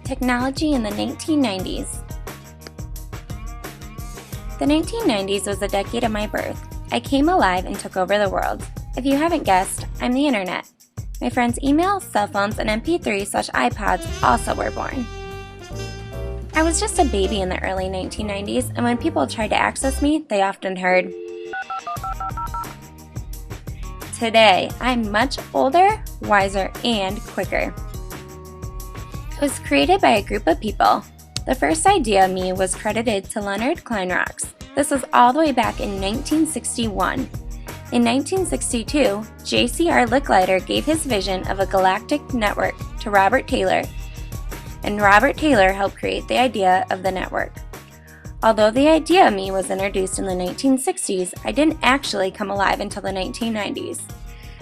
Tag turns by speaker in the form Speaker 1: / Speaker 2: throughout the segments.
Speaker 1: Technology in the 1990s. The 1990s was the decade of my birth. I came alive and took over the world. If you haven't guessed, I'm the internet. My friends' email, cell phones, and MP3/iPods also were born. I was just a baby in the early 1990s, and when people tried to access me, they often heard. Today, I'm much older, wiser, and quicker. It was created by a group of people. The first idea of me was credited to Leonard Kleinrock. This was all the way back in 1961. In 1962, J.C.R. Licklider gave his vision of a galactic network to Robert Taylor, and Robert Taylor helped create the idea of the network. Although the idea of me was introduced in the 1960s, I didn't actually come alive until the 1990s.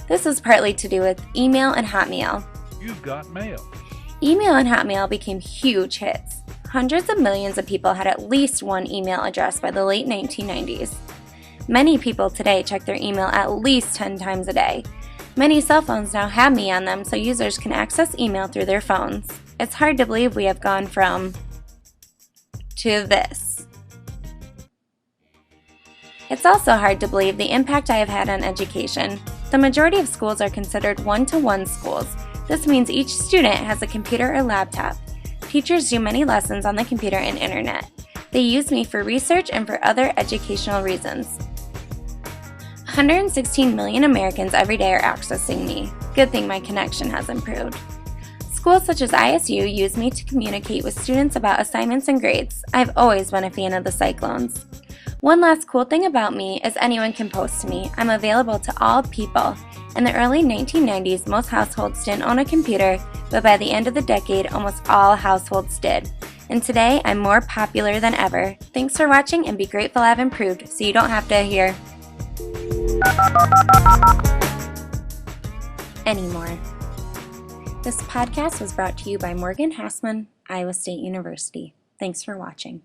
Speaker 1: This was partly to do with email and Hotmail.
Speaker 2: You've got mail.
Speaker 1: Email and Hotmail became huge hits. Hundreds of millions of people had at least one email address by the late 1990s. Many people today check their email at least 10 times a day. Many cell phones now have me on them so users can access email through their phones. It's hard to believe we have gone from to this. It's also hard to believe the impact I have had on education. The majority of schools are considered one-to-one schools. This means each student has a computer or laptop. Teachers do many lessons on the computer and internet. They use me for research and for other educational reasons. 116 million Americans every day are accessing me. Good thing my connection has improved. Schools such as ISU use me to communicate with students about assignments and grades. I've always been a fan of the Cyclones. One last cool thing about me is anyone can post to me. I'm available to all people. In the early 1990s, most households didn't own a computer, but by the end of the decade, almost all households did. And today, I'm more popular than ever. Thanks for watching, and be grateful I've improved so you don't have to hear anymore. This podcast was brought to you by Hassman, Iowa State University. Thanks for watching.